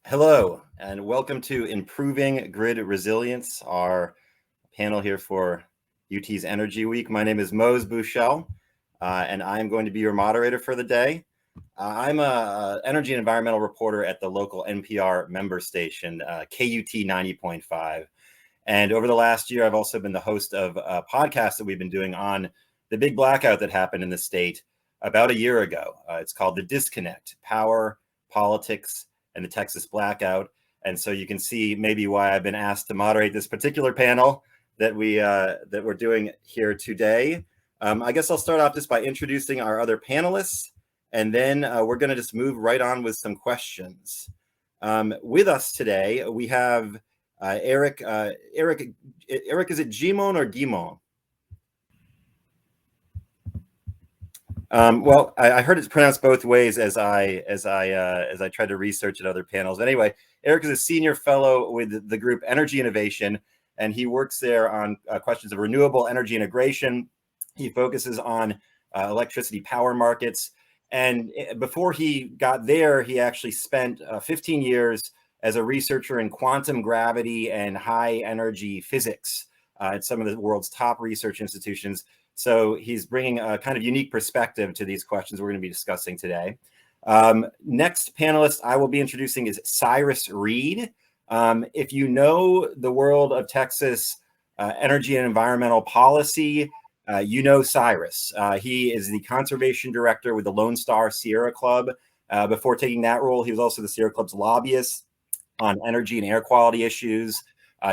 Hello, and welcome to Improving Grid Resilience, our panel here for UT's Energy Week. My name is Mose Buchele, and I'm going to be your moderator for the day. I'm an energy and environmental reporter at the local NPR member station, KUT 90.5. And over the last year, I've also been the host of a podcast that we've been doing on the big blackout that happened in the state about a year ago. It's called The Disconnect: Power, Politics, and the Texas Blackout. And so you can see maybe why I've been asked to moderate this particular panel that we're doing here today. I guess I'll start off just by introducing our other panelists, and then we're going to just move right on with some questions. With us today, we have Eric. Eric, is it Gimon or Gimon? Well, I heard it's pronounced both ways as I tried to research at other panels. Anyway, Eric is a senior fellow with the group Energy Innovation, and he works there on questions of renewable energy integration. He focuses on electricity power markets. And before he got there, he actually spent 15 years as a researcher in quantum gravity and high energy physics at some of the world's top research institutions. So he's bringing a kind of unique perspective to these questions we're going to be discussing today. Next panelist I will be introducing is Cyrus Reed. If you know the world of Texas energy and environmental policy, you know Cyrus. He is the conservation director with the Lone Star Sierra Club. Before taking that role, he was also the Sierra Club's lobbyist on energy and air quality issues.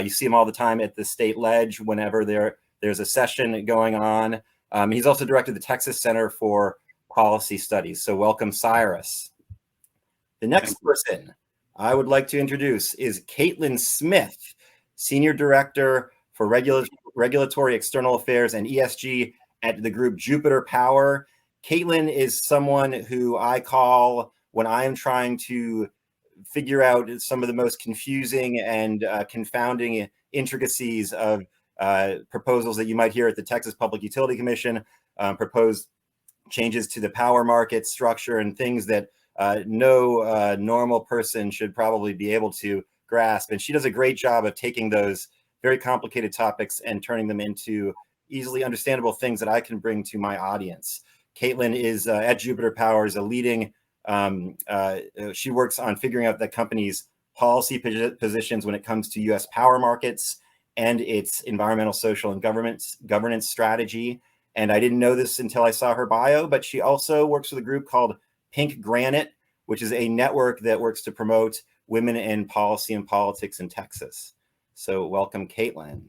You see him all the time at the state ledge whenever there's a session going on. He's also directed the Texas Center for Policy Studies. So welcome, Cyrus. The next person I would like to introduce is Caitlin Smith, Senior Director for Regulatory External Affairs and ESG at the group Jupiter Power. Caitlin is someone who I call when I am trying to figure out some of the most confusing and confounding intricacies of proposals that you might hear at the Texas Public Utility Commission, proposed changes to the power market structure and things that no normal person should probably be able to grasp. And she does a great job of taking those very complicated topics and turning them into easily understandable things that I can bring to my audience. Caitlin is at Jupiter Power, is a leading, she works on figuring out the company's policy positions when it comes to U.S. power markets and its environmental, social, and governance strategy. And I didn't know this until I saw her bio, but she also works with a group called Pink Granite, which is a network that works to promote women in policy and politics in Texas. So welcome, Caitlin.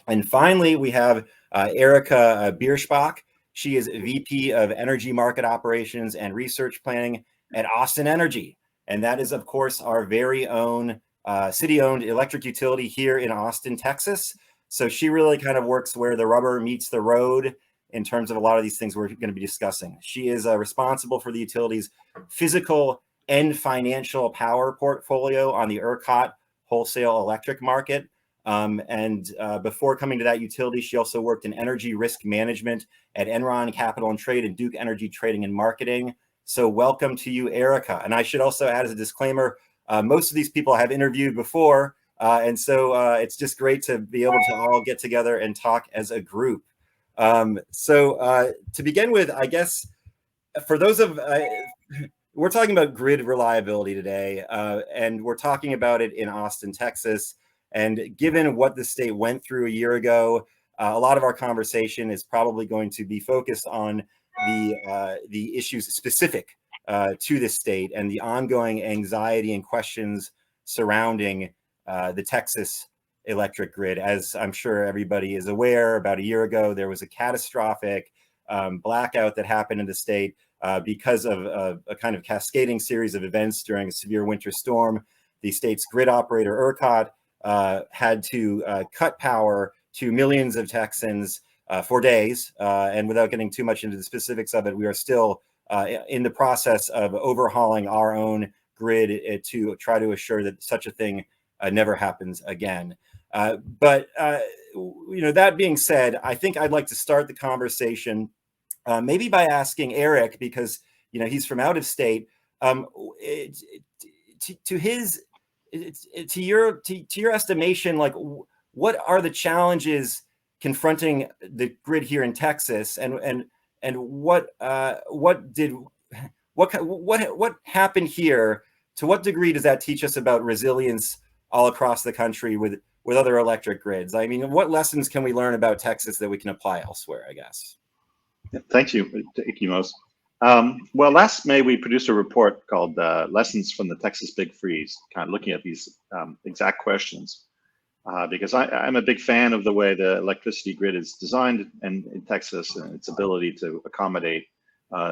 And finally, we have Erica Bierschbach. She is VP of Energy Market Operations and Research Planning at Austin Energy. And that is, of course, our very own city-owned electric utility here in Austin, Texas. So she really kind of works where the rubber meets the road in terms of a lot of these things we're going to be discussing. She is responsible for the utility's physical and financial power portfolio on the ERCOT wholesale electric market. Before coming to that utility, she also worked in energy risk management at Enron Capital and Trade and Duke Energy Trading and Marketing. So welcome to you, Erica. And I should also add as a disclaimer, most of these people I have interviewed before, and so it's just great to be able to all get together and talk as a group. To begin with, I guess, for those of, we're talking about grid reliability today, and we're talking about it in Austin, Texas. And given what the state went through a year ago, a lot of our conversation is probably going to be focused on the issues specific to the state and the ongoing anxiety and questions surrounding the Texas electric grid. As I'm sure everybody is aware, about a year ago, there was a catastrophic blackout that happened in the state because of a kind of cascading series of events during a severe winter storm. The state's grid operator, ERCOT, had to cut power to millions of Texans for days. And without getting too much into the specifics of it, we are still in the process of overhauling our own grid to try to assure that such a thing never happens again. But that being said, I think I'd like to start the conversation maybe by asking Eric, because he's from out of state, to his to your estimation, like what are the challenges confronting the grid here in Texas, and what happened here? To what degree does that teach us about resilience all across the country with other electric grids? I mean, what lessons can we learn about Texas that we can apply elsewhere, I guess? Thank you, Mose. Well, last May, we produced a report called Lessons from the Texas Big Freeze, kind of looking at these exact questions. Because I'm a big fan of the way the electricity grid is designed in Texas and its ability to accommodate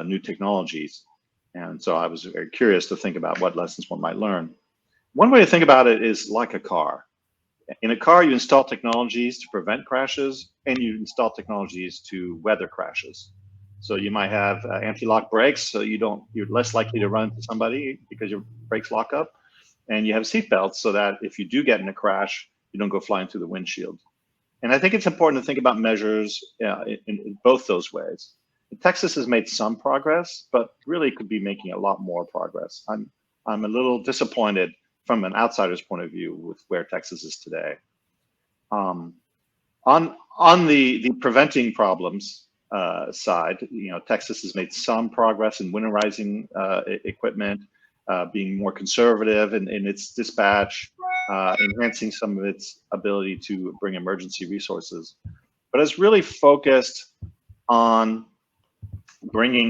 new technologies. And so I was very curious to think about what lessons one might learn. One way to think about it is like a car. In a car, you install technologies to prevent crashes, and you install technologies to weather crashes. So you might have anti-lock brakes, so you're less likely to run into somebody because your brakes lock up. And you have seatbelts so that if you do get in a crash, you don't go flying through the windshield. And I think it's important to think about measures in both those ways. Texas has made some progress, but really could be making a lot more progress. I'm a little disappointed from an outsider's point of view with where Texas is today. On the preventing problems side, Texas has made some progress in winterizing equipment, being more conservative in its dispatch, enhancing some of its ability to bring emergency resources, but it's really focused on bringing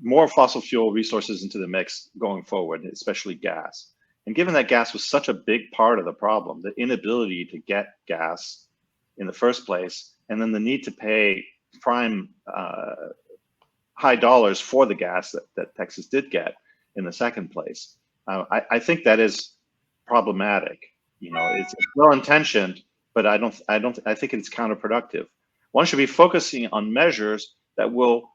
more fossil fuel resources into the mix going forward, especially gas. And given that gas was such a big part of the problem, the inability to get gas in the first place, and then the need to pay prime high dollars for the gas that Texas did get in the second place, I think that is problematic. It's well-intentioned, but I think it's counterproductive. One should be focusing on measures that will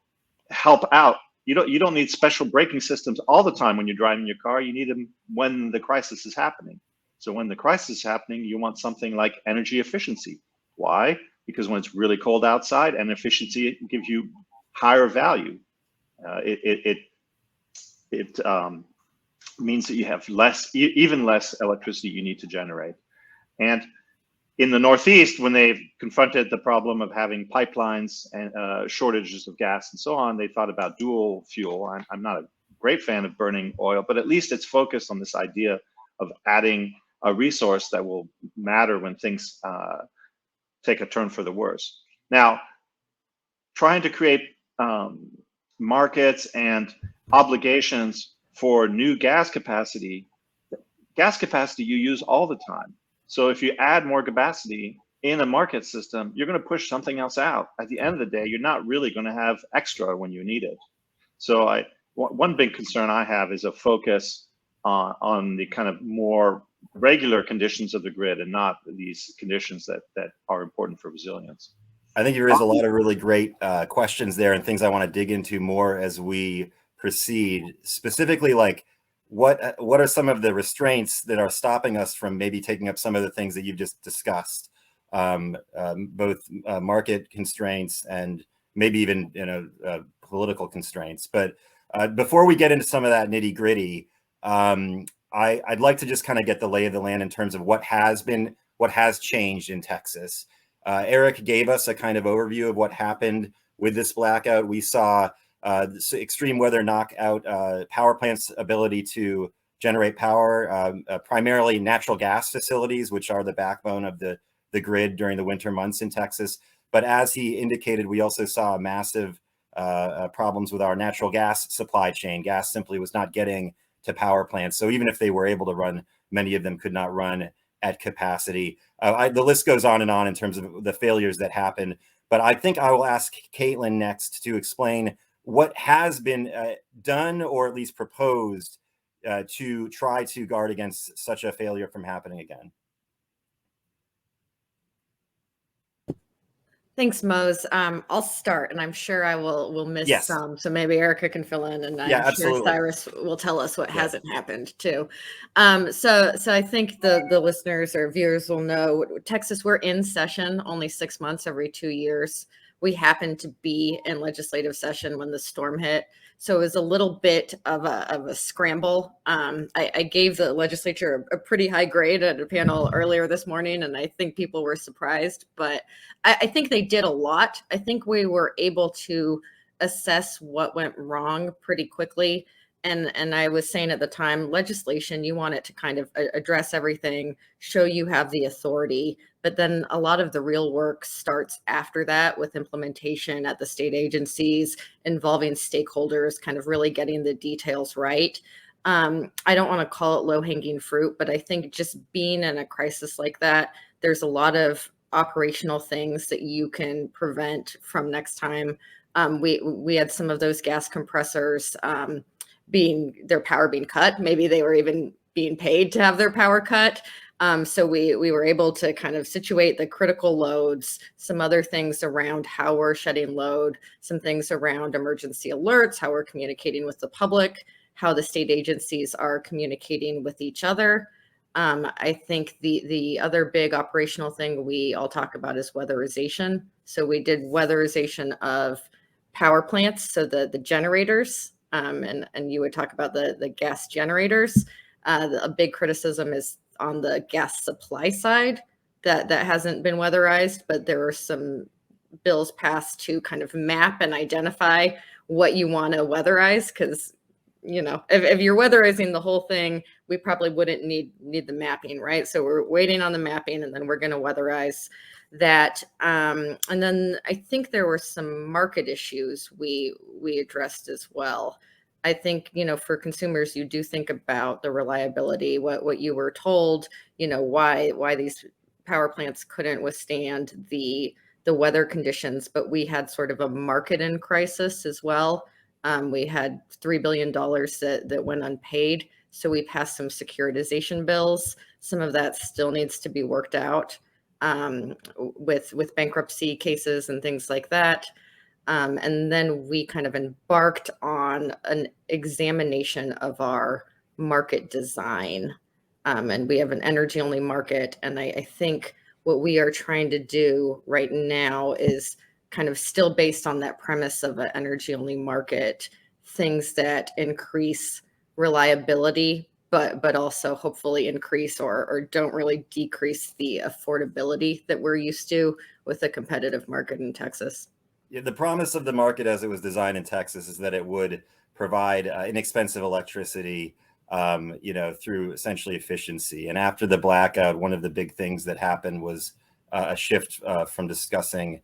help out. You don't need special braking systems all the time when you're driving your car. You need them when the crisis is happening. So when the crisis is happening, you want something like energy efficiency. Why? Because when it's really cold outside, and efficiency gives you higher value. It means that you have even less electricity you need to generate. And in the Northeast, when they've confronted the problem of having pipelines and shortages of gas and so on, they thought about dual fuel. I'm not a great fan of burning oil, but at least it's focused on this idea of adding a resource that will matter when things take a turn for the worse. Now, trying to create markets and obligations for new gas capacity you use all the time. So if you add more capacity in a market system, you're going to push something else out. At the end of the day, you're not really going to have extra when you need it. So one big concern I have is a focus on the kind of more regular conditions of the grid and not these conditions that are important for resilience. I think there is a lot of really great questions there and things I want to dig into more as we proceed. Specifically, like what are some of the restraints that are stopping us from maybe taking up some of the things that you've just discussed, both market constraints and maybe even political constraints. But before we get into some of that nitty gritty, I'd like to just kind of get the lay of the land in terms of what has changed in Texas. Eric gave us a kind of overview of what happened with this blackout. We saw this extreme weather knock out power plants' ability to generate power, primarily natural gas facilities, which are the backbone of the grid during the winter months in Texas. But as he indicated, we also saw massive problems with our natural gas supply chain. Gas simply was not getting to power plants. So even if they were able to run, many of them could not run at capacity. The list goes on in terms of the failures that happened. But I think I will ask Caitlin next to explain what has been done or at least proposed to try to guard against such a failure from happening again. Thanks, Mose. I'll start, and I'm sure I will miss some, so maybe Erica can fill in, and I'm sure Cyrus will tell us what hasn't happened too. So I think the listeners or viewers will know, Texas, we're in session only 6 months every 2 years. We happened to be in legislative session when the storm hit. So it was a little bit of a scramble. I gave the legislature a pretty high grade at a panel earlier this morning, and I think people were surprised, but I think they did a lot. I think we were able to assess what went wrong pretty quickly. And I was saying at the time, legislation, you want it to kind of address everything, show you have the authority, but then a lot of the real work starts after that with implementation at the state agencies, involving stakeholders, kind of really getting the details right. I don't want to call it low-hanging fruit, but I think just being in a crisis like that, there's a lot of operational things that you can prevent from next time. We had some of those gas compressors their power being cut. Maybe they were even being paid to have their power cut. So we were able to kind of situate the critical loads, some other things around how we're shedding load, some things around emergency alerts, how we're communicating with the public, how the state agencies are communicating with each other. I think the other big operational thing we all talk about is weatherization. So we did weatherization of power plants, so the generators, and you would talk about the gas generators. A big criticism is on the gas supply side that hasn't been weatherized, but there are some bills passed to kind of map and identify what you want to weatherize, because if you're weatherizing the whole thing, we probably wouldn't need the mapping, right? So we're waiting on the mapping, and then we're going to weatherize that. And then I think there were some market issues we addressed as well. I think, for consumers, you do think about the reliability, what you were told, why these power plants couldn't withstand the weather conditions, but we had sort of a market in crisis as well. We had $3 billion that went unpaid. So we passed some securitization bills. Some of that still needs to be worked out with bankruptcy cases and things like that. And then we kind of embarked on an examination of our market design. And we have an energy only market. And I think what we are trying to do right now is kind of still based on that premise of an energy only market, things that increase reliability, but also hopefully increase or don't really decrease the affordability that we're used to with a competitive market in Texas. Yeah, the promise of the market as it was designed in Texas is that it would provide inexpensive electricity, through essentially efficiency. And after the blackout, one of the big things that happened was a shift from discussing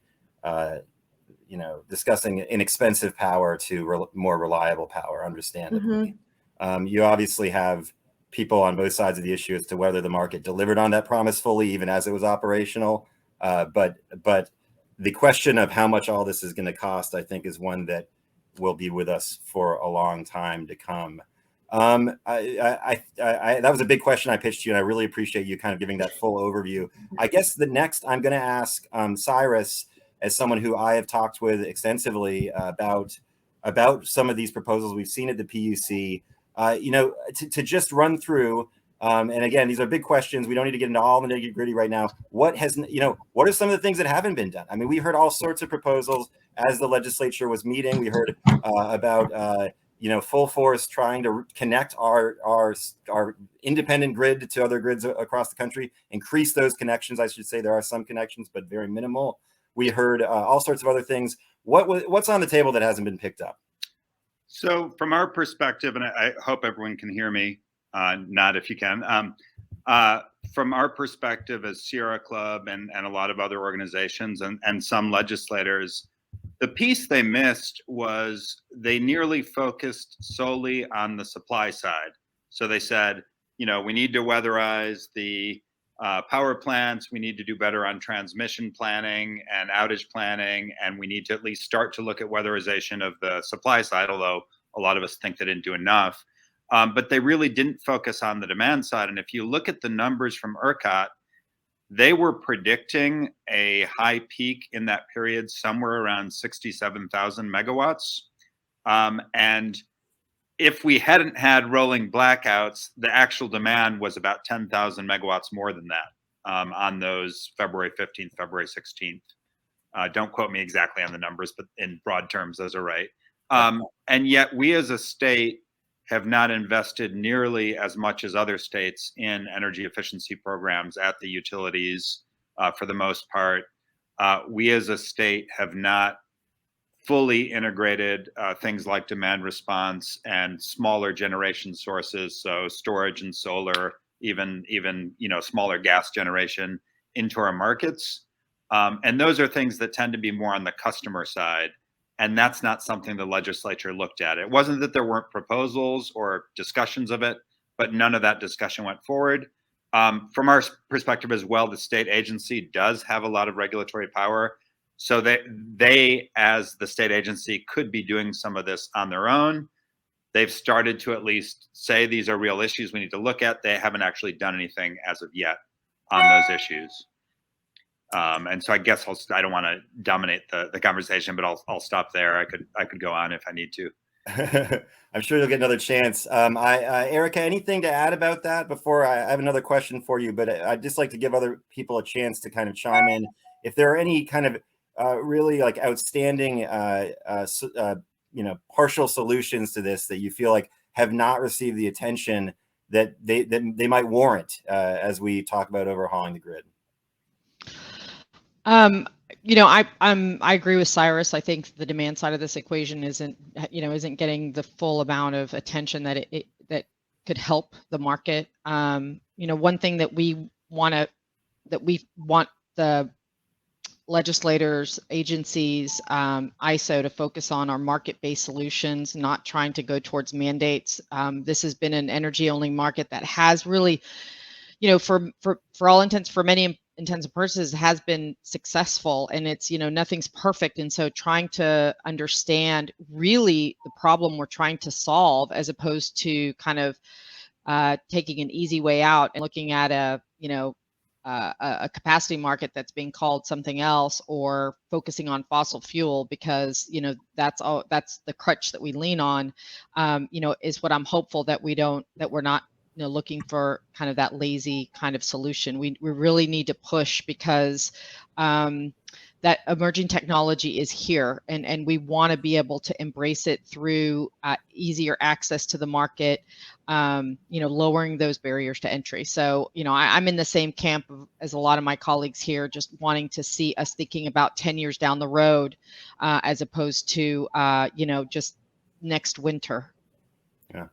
inexpensive power to more reliable power, understandably. Mm-hmm. You obviously have people on both sides of the issue as to whether the market delivered on that promise fully, even as it was operational. But the question of how much all this is going to cost, I think, is one that will be with us for a long time to come. That was a big question I pitched to you, and I really appreciate you kind of giving that full overview. I guess the next I'm going to ask Cyrus, as someone who I have talked with extensively about some of these proposals we've seen at the PUC, to just run through. And again, these are big questions. We don't need to get into all the nitty-gritty right now. What are some of the things that haven't been done? I mean, we heard all sorts of proposals as the legislature was meeting. We heard about full force trying to connect our independent grid to other grids across the country, increase those connections. I should say there are some connections, but very minimal. We heard all sorts of other things. What's on the table that hasn't been picked up? So from our perspective, and I hope everyone can hear me, not if you can. From our perspective as Sierra Club and a lot of other organizations and some legislators, the piece they missed was they nearly focused solely on the supply side. So they said, we need to weatherize the power plants, we need to do better on transmission planning and outage planning, and we need to at least start to look at weatherization of the supply side, although a lot of us think they didn't do enough. But they really didn't focus on the demand side. And if you look at the numbers from ERCOT, they were predicting a high peak in that period somewhere around 67,000 megawatts. And if we hadn't had rolling blackouts, the actual demand was about 10,000 megawatts more than that on those February 15th, February 16th Don't quote me exactly on the numbers, but in broad terms, those are right. And yet we as a state have not invested nearly as much as other states in energy efficiency programs at the utilities for the most part. We as a state have not fully integrated things like demand response and smaller generation sources, so storage and solar, even smaller gas generation into our markets. And those are things that tend to be more on the customer side. And that's not something the legislature looked at. It wasn't that there weren't proposals or discussions of it, but none of that discussion went forward. From our perspective as well, the state agency does have a lot of regulatory power. So they, as the state agency, could be doing some of this on their own. They've started to at least say these are real issues we need to look at. They haven't actually done anything as of yet on those issues. And so I guess I don't want to dominate the conversation, but I'll stop there. I could go on if I need to. I'm sure you'll get another chance. Erica, anything to add about that before I have another question for you? But I'd just like to give other people a chance to kind of chime in. If there are any kind of really like outstanding, partial solutions to this that you feel like have not received the attention that they might warrant as we talk about overhauling the grid. I agree with Cyrus. I think the demand side of this equation isn't getting the full amount of attention that that could help the market. One thing that we want the legislators, agencies, ISO to focus on are market-based solutions, not trying to go towards mandates. This has been an energy-only market that has really, for all intents, for many intents and purposes, has been successful, and it's nothing's perfect. And so trying to understand really the problem we're trying to solve, as opposed to kind of taking an easy way out and looking at a capacity market that's being called something else, or focusing on fossil fuel because that's the crutch that we lean on, is what I'm hopeful that we're not looking for kind of that lazy kind of solution. We really need to push because that emerging technology is here, and we want to be able to embrace it through easier access to the market, lowering those barriers to entry. So, I'm in the same camp as a lot of my colleagues here, just wanting to see us thinking about 10 years down the road, as opposed to, just next winter. Yeah.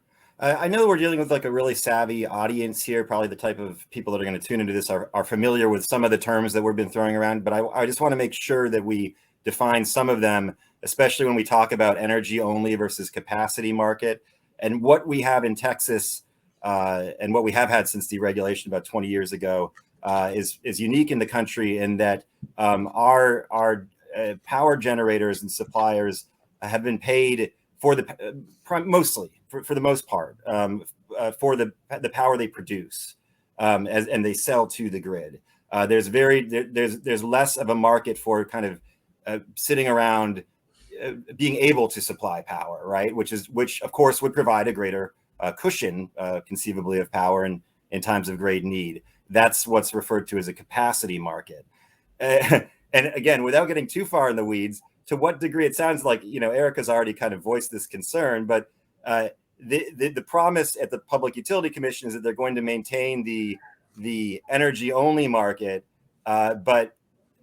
I know we're dealing with like a really savvy audience here. Probably the type of people that are going to tune into this are familiar with some of the terms that we've been throwing around, but I just want to make sure that we define some of them, especially when we talk about energy only versus capacity market. And what we have in Texas, and what we have had since deregulation about 20 years ago, is unique in the country in that our power generators and suppliers have been paid for mostly for the most part for the power they produce, and they sell to the grid. There's less of a market for kind of sitting around being able to supply power, right? Which of course would provide a greater cushion, conceivably, of power in times of great need. That's what's referred to as a capacity market. And again, without getting too far in the weeds, to what degree it sounds like, Erica's already kind of voiced this concern, but the promise at the Public Utility Commission is that they're going to maintain the energy only market, but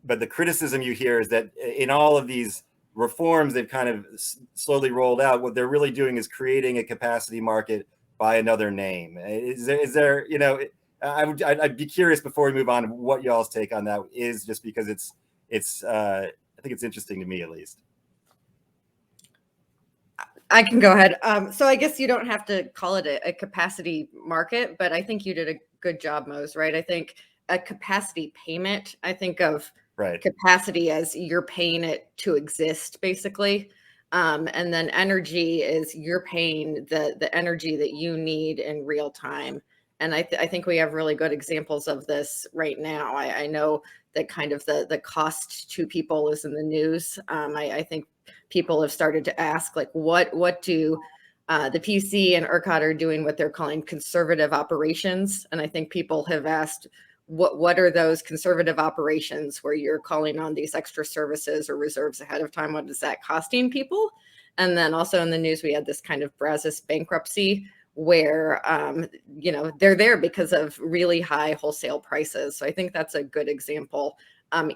the criticism you hear is that in all of these reforms they've kind of slowly rolled out, what they're really doing is creating a capacity market by another name. Is there I'd be curious before we move on what y'all's take on that is, just because it's I think it's interesting to me, at least. I can go ahead. So I guess you don't have to call it a capacity market, but I think you did a good job, Mose, right? I think a capacity payment, I think of capacity as you're paying it to exist, basically. And then energy is you're paying the energy that you need in real time. And I think we have really good examples of this right now. I know that kind of the cost to people is in the news. I think people have started to ask, like, what do the PC and ERCOT are doing what they're calling conservative operations. And I think people have asked, what are those conservative operations where you're calling on these extra services or reserves ahead of time? What is that costing people? And then also in the news, we had this kind of Brazos bankruptcy where, they're there because of really high wholesale prices. So I think that's a good example.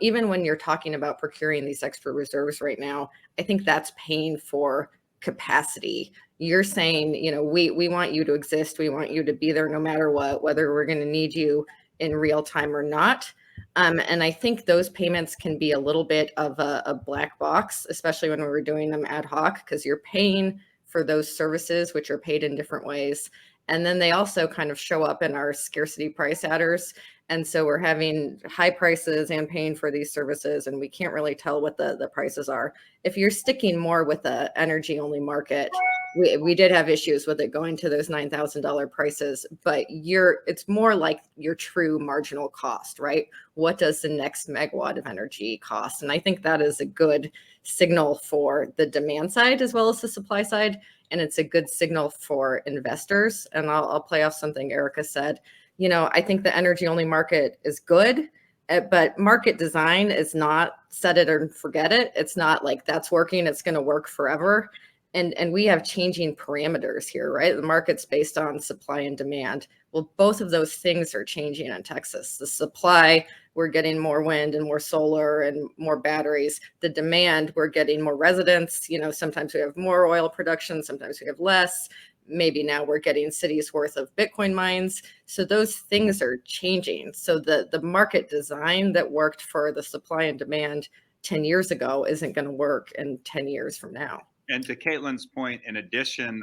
Even when you're talking about procuring these extra reserves right now, I think that's paying for capacity. You're saying, we want you to exist. We want you to be there no matter what, whether we're going to need you in real time or not. And I think those payments can be a little bit of a black box, especially when we were doing them ad hoc, because you're paying for those services, which are paid in different ways. And then they also kind of show up in our scarcity price adders. And so we're having high prices and paying for these services, and we can't really tell what the prices are. If you're sticking more with the energy only market, we did have issues with it going to those $9,000 prices, but it's more like your true marginal cost, right? What does the next megawatt of energy cost? And I think that is a good signal for the demand side as well as the supply side. And it's a good signal for investors. And I'll play off something Erica said. I think the energy only market is good, but market design is not set it or forget it. It's not like that's working, it's going to work forever. And we have changing parameters here, right? The market's based on supply and demand. Well, both of those things are changing in Texas. The supply, we're getting more wind and more solar and more batteries. The demand, we're getting more residents. Sometimes we have more oil production, sometimes we have less. Maybe now we're getting cities worth of Bitcoin mines. So those things are changing. So the market design that worked for the supply and demand 10 years ago isn't going to work in 10 years from now. And to Caitlin's point, in addition,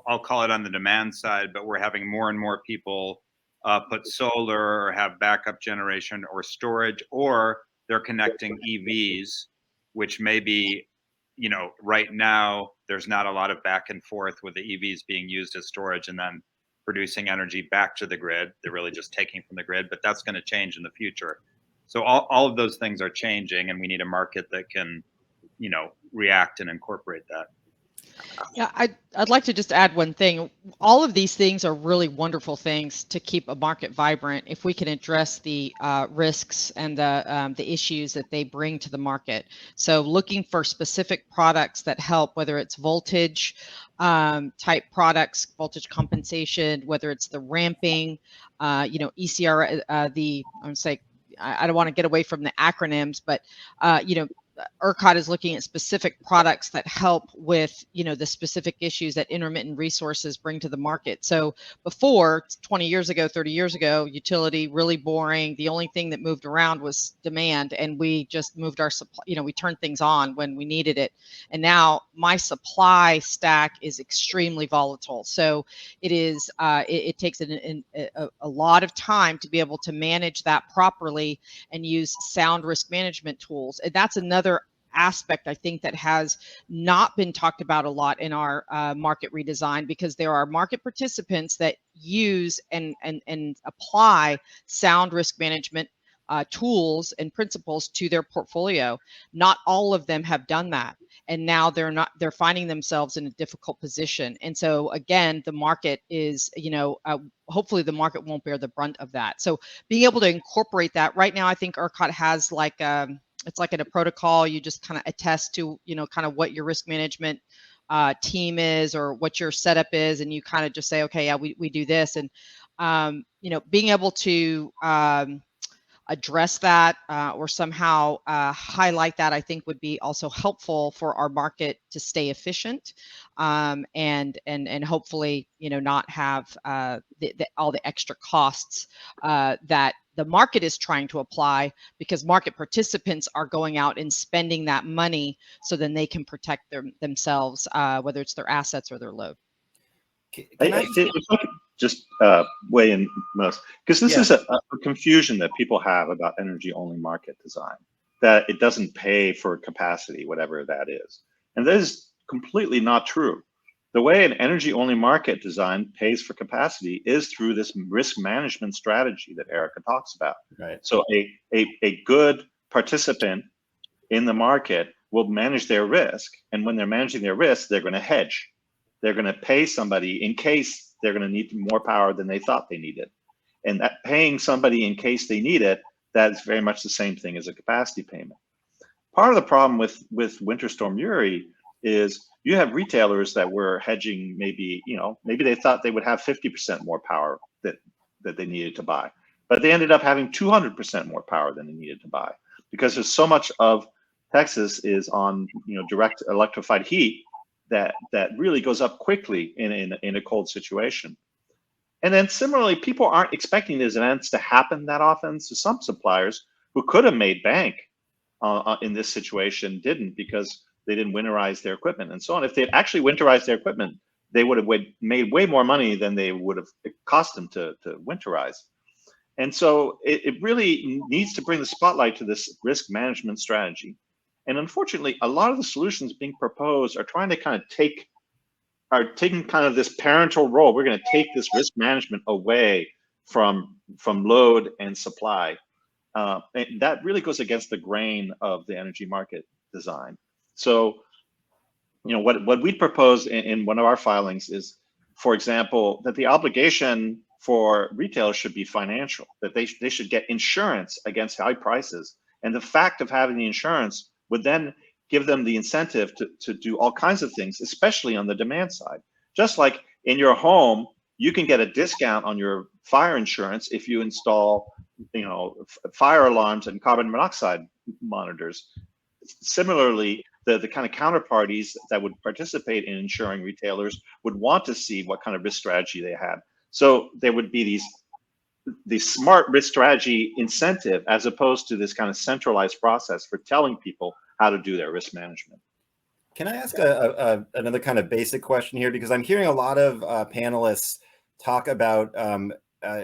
I'll call it on the demand side, but we're having more and more people put solar or have backup generation or storage, or they're connecting EVs, which may be, right now there's not a lot of back and forth with the EVs being used as storage and then producing energy back to the grid. They're really just taking from the grid, but that's going to change in the future. So all of those things are changing, and we need a market that can react and incorporate that. Yeah, I'd like to just add one thing. All of these things are really wonderful things to keep a market vibrant if we can address the risks and the issues that they bring to the market. So looking for specific products that help, whether it's voltage type products, voltage compensation, whether it's the ramping, ECR, I don't want to get away from the acronyms, but ERCOT is looking at specific products that help with, the specific issues that intermittent resources bring to the market. So before, 20 years ago, 30 years ago, utility, really boring. The only thing that moved around was demand, and we just moved our supply, we turned things on when we needed it. And now my supply stack is extremely volatile. So it is, it takes a lot of time to be able to manage that properly and use sound risk management tools. And that's another aspect, I think, that has not been talked about a lot in our market redesign, because there are market participants that use and apply sound risk management tools and principles to their portfolio. Not all of them have done that. And now they're finding themselves in a difficult position. And so again, the market is, hopefully the market won't bear the brunt of that. So being able to incorporate that right now, I think ERCOT has it's like in a protocol, you just kind of attest to, kind of what your risk management team is or what your setup is. And you kind of just say, okay, yeah, we do this. And, being able to address that or somehow highlight that, I think would be also helpful for our market to stay efficient and hopefully, not have all the extra costs that the market is trying to apply, because market participants are going out and spending that money so then they can protect themselves, whether it's their assets or their load. If I could just weigh in, Mose, because this is a confusion that people have about energy only market design, that it doesn't pay for capacity, whatever that is. And that is completely not true. The way an energy only market design pays for capacity is through this risk management strategy that Erica talks about. Right. So a good participant in the market will manage their risk. And when they're managing their risk, they're going to hedge. They're going to pay somebody in case they're going to need more power than they thought they needed. and that paying somebody in case they need it, that's very much the same thing as a capacity payment. Part of the problem with Winter Storm Uri is you have retailers that were hedging, maybe they thought they would have 50% more power that they needed to buy, but they ended up having 200% more power than they needed to buy, because there's so much of Texas is on direct electrified heat that really goes up quickly in a cold situation. And then similarly, people aren't expecting these events to happen that often. So some suppliers who could have made bank in this situation didn't, because they didn't winterize their equipment and so on. If they'd actually winterized their equipment, they would have made way more money than they would have cost them to winterize. And so it really needs to bring the spotlight to this risk management strategy. And unfortunately, a lot of the solutions being proposed are trying to taking kind of this parental role. We're going to take this risk management away from load and supply. And that really goes against the grain of the energy market design. So, what we propose in one of our filings is, for example, that the obligation for retailers should be financial, that they should get insurance against high prices. And the fact of having the insurance would then give them the incentive to do all kinds of things, especially on the demand side. Just like in your home, you can get a discount on your fire insurance if you install, fire alarms and carbon monoxide monitors. Similarly, the kind of counterparties that would participate in insuring retailers would want to see what kind of risk strategy they had. So there would be these smart risk strategy incentive, as opposed to this kind of centralized process for telling people how to do their risk management. Can I ask another kind of basic question here? Because I'm hearing a lot of panelists talk about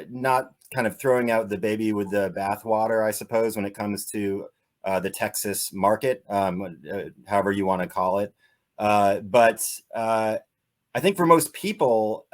not kind of throwing out the baby with the bathwater, I suppose, when it comes to the Texas market, however you want to call it. But I think for most people,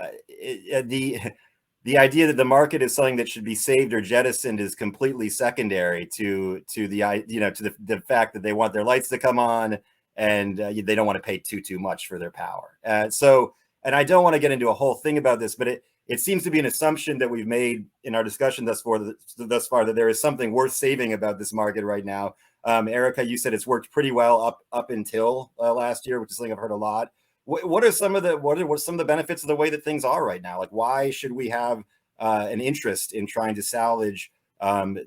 the idea that the market is something that should be saved or jettisoned is completely secondary to the fact that they want their lights to come on, and they don't want to pay too much for their power. And I don't want to get into a whole thing about this, but it seems to be an assumption that we've made in our discussion thus far that there is something worth saving about this market right now. Erica, you said it's worked pretty well up until last year, which is something I've heard a lot. What are some of the benefits of the way that things are right now? Like, why should we have an interest in trying to salvage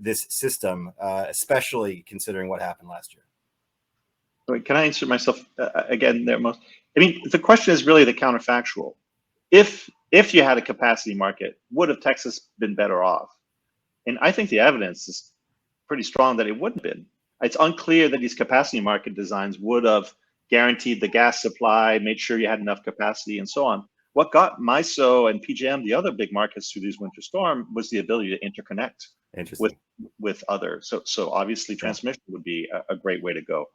this system, especially considering what happened last year? Wait, can I answer myself again there, Mose? I mean, the question is really the counterfactual. If you had a capacity market, would have Texas been better off? And I think the evidence is pretty strong that it wouldn't have been. It's unclear that these capacity market designs would have guaranteed the gas supply, made sure you had enough capacity, and so on. What got MISO and PJM, the other big markets, through these winter storm was the ability to interconnect with others. So obviously transmission would be a great way to go.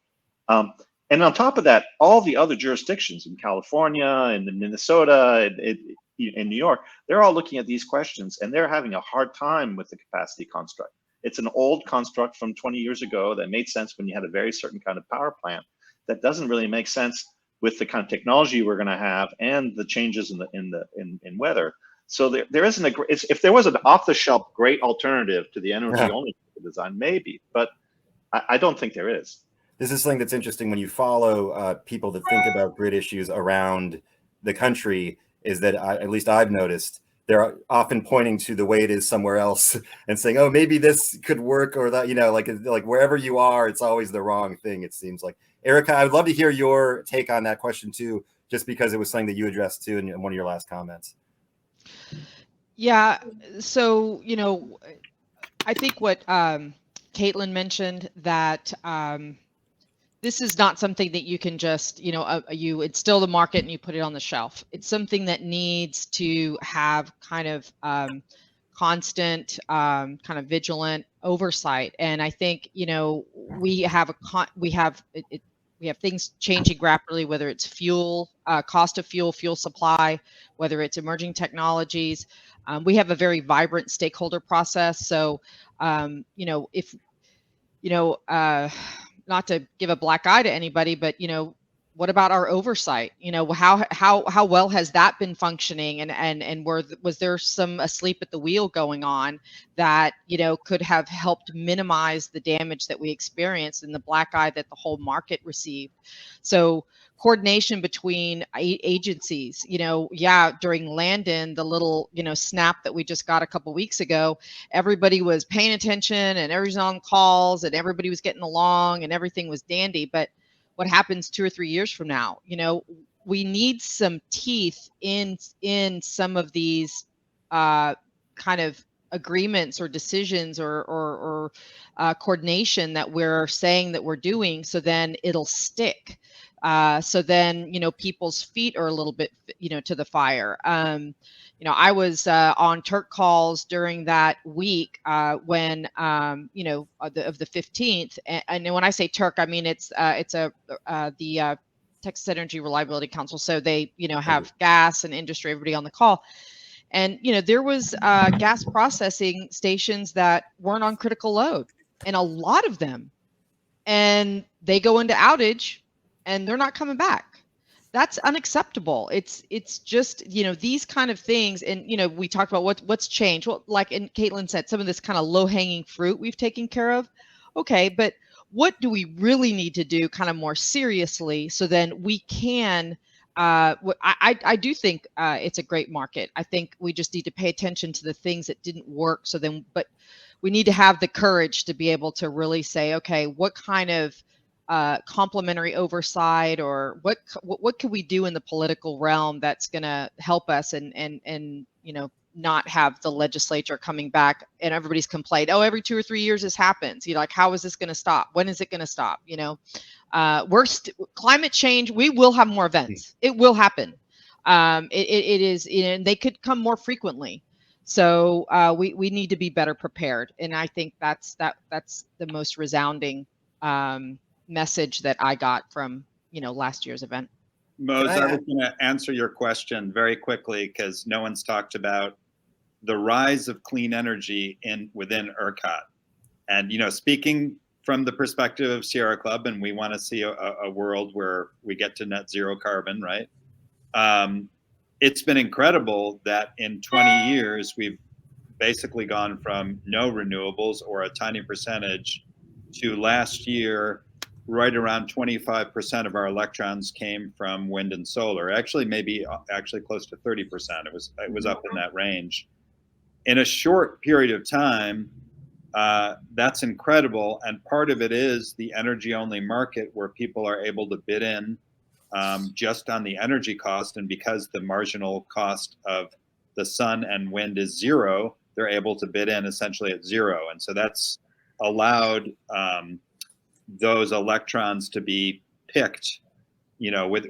And on top of that, all the other jurisdictions in California and in Minnesota and in New York, they're all looking at these questions, and they're having a hard time with the capacity construct. It's an old construct from 20 years ago that made sense when you had a very certain kind of power plant. That doesn't really make sense with the kind of technology we're going to have and the changes in weather. So there isn't if there was an off-the-shelf great alternative to the energy-only design, maybe, but I don't think there is. This is something that's interesting when you follow people that think about grid issues around the country, is that at least I've noticed they're often pointing to the way it is somewhere else and saying, oh, maybe this could work, or that, like wherever you are, it's always the wrong thing, it seems like. Erica, I would love to hear your take on that question too, just because it was something that you addressed too in one of your last comments. Yeah, so, I think what Caitlin mentioned, that this is not something that you can just, you instill the market and you put it on the shelf. It's something that needs to have kind of constant, kind of vigilant oversight. And I think, we have things changing rapidly, whether it's fuel, cost of fuel supply, whether it's emerging technologies. We have a very vibrant stakeholder process. So, not to give a black eye to anybody, but, What about our oversight? How well has that been functioning? And was there some asleep at the wheel going on that, could have helped minimize the damage that we experienced and the black eye that the whole market received? So coordination between agencies, during Landon, the little, snap that we just got a couple weeks ago, everybody was paying attention and everybody's on calls and everybody was getting along and everything was dandy. But what happens 2 or 3 years from now? We need some teeth in some of these kind of agreements or decisions or coordination that we're saying that we're doing, so then it'll stick. So then, people's feet are a little bit, to the fire. I was on Turk calls during that week when, of the 15th. And when I say Turk, I mean it's the Texas Energy Reliability Council. So they, have gas and industry, everybody on the call. And, there was gas processing stations that weren't on critical load, and a lot of them. And they go into outage and they're not coming back. That's unacceptable. It's just, these kind of things. And, we talked about what's changed. Well, like Caitlin said, some of this kind of low hanging fruit we've taken care of. Okay, but what do we really need to do kind of more seriously so then we can, I do think it's a great market. I think we just need to pay attention to the things that didn't work. So then, but we need to have the courage to be able to really say, okay, what kind of complementary oversight, or what can we do in the political realm that's going to help us and not have the legislature coming back and everybody's complained, oh, every 2 or 3 years this happens, like, how is this going to stop? When is it going to stop? Climate change, we will have more events. It will happen. It is, and they could come more frequently. So we need to be better prepared. And I think that's the most resounding message that I got from, last year's event. Mose, I was going to answer your question very quickly because no one's talked about the rise of clean energy within ERCOT. And, speaking from the perspective of Sierra Club, and we want to see a world where we get to net zero carbon, right? It's been incredible that in 20 years, we've basically gone from no renewables or a tiny percentage to last year, right around 25% of our electrons came from wind and solar. Actually, maybe close to 30%. It was up in that range. In a short period of time, that's incredible. And part of it is the energy only market where people are able to bid in just on the energy cost. And because the marginal cost of the sun and wind is zero, they're able to bid in essentially at zero. And so that's allowed those electrons to be picked,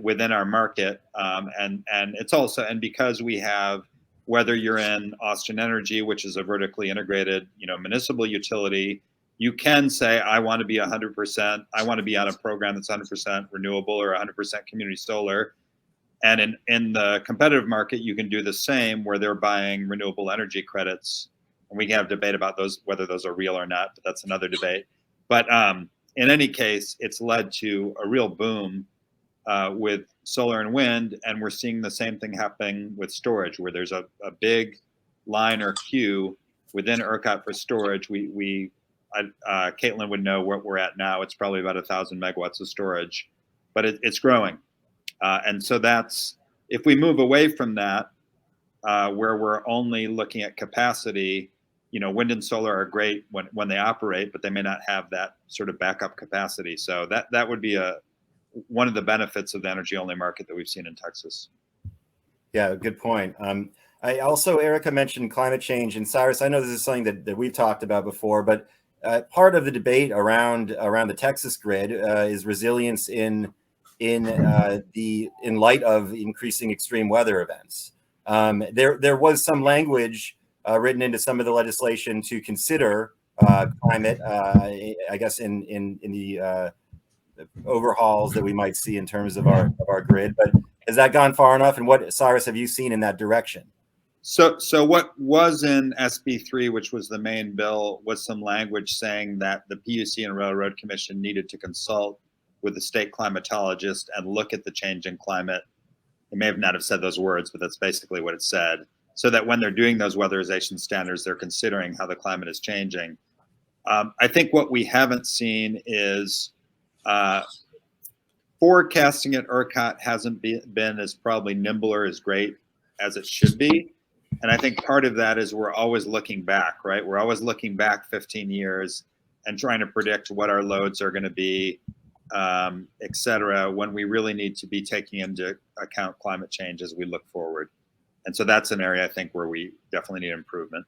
within our market. And it's also, and because we have, whether you're in Austin Energy, which is a vertically integrated, municipal utility, you can say, I want to be 100%, I want to be on a program that's 100% renewable or 100% community solar. And in the competitive market, you can do the same where they're buying renewable energy credits. And we can have debate about those, whether those are real or not, but that's another debate. But in any case, it's led to a real boom with solar and wind. And we're seeing the same thing happening with storage, where there's a big line or queue within ERCOT for storage. Caitlin would know what we're at now. It's probably about 1,000 megawatts of storage, but it's growing. And so that's, if we move away from that, where we're only looking at capacity, wind and solar are great when they operate, but they may not have that sort of backup capacity. So that would be one of the benefits of the energy only market that we've seen in Texas. Yeah, good point. I also, Erica mentioned climate change, and Cyrus, I know this is something that we've talked about before, but part of the debate around the Texas grid is resilience in light of increasing extreme weather events. There was some language written into some of the legislation to consider climate, I guess, in the overhauls that we might see in terms of our grid. But has that gone far enough? And what, Cyrus, have you seen in that direction? So what was in SB3, which was the main bill, was some language saying that the PUC and Railroad Commission needed to consult with the state climatologist and look at the change in climate. They may have not have said those words, but that's basically what it said. So that when they're doing those weatherization standards, they're considering how the climate is changing. I think what we haven't seen is forecasting at ERCOT hasn't been as probably nimble or as great as it should be. And I think part of that is we're always looking back, right? We're always looking back 15 years and trying to predict what our loads are going to be, et cetera, when we really need to be taking into account climate change as we look forward. And so that's an area I think where we definitely need improvement.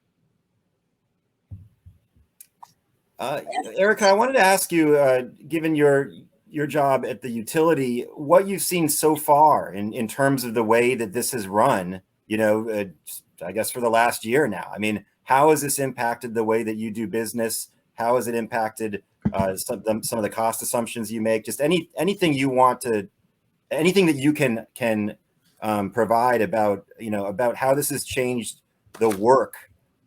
Erica, I wanted to ask you, given your job at the utility, what you've seen so far in terms of the way that this has run, I guess for the last year now. I mean, how has this impacted the way that you do business? How has it impacted some of the cost assumptions you make? Just anything you want to, anything that you can provide about how this has changed the work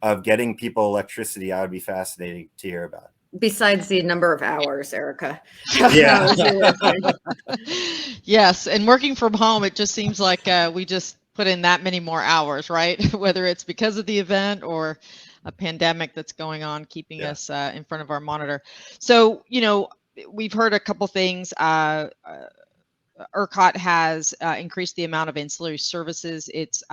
of getting people electricity. I would be fascinating to hear about. Besides the number of hours, Erica. Yeah. Yes, and working from home, it just seems like we just put in that many more hours, right? Whether it's because of the event or a pandemic that's going on, keeping us in front of our monitor. So, we've heard a couple things. ERCOT has increased the amount of ancillary services it's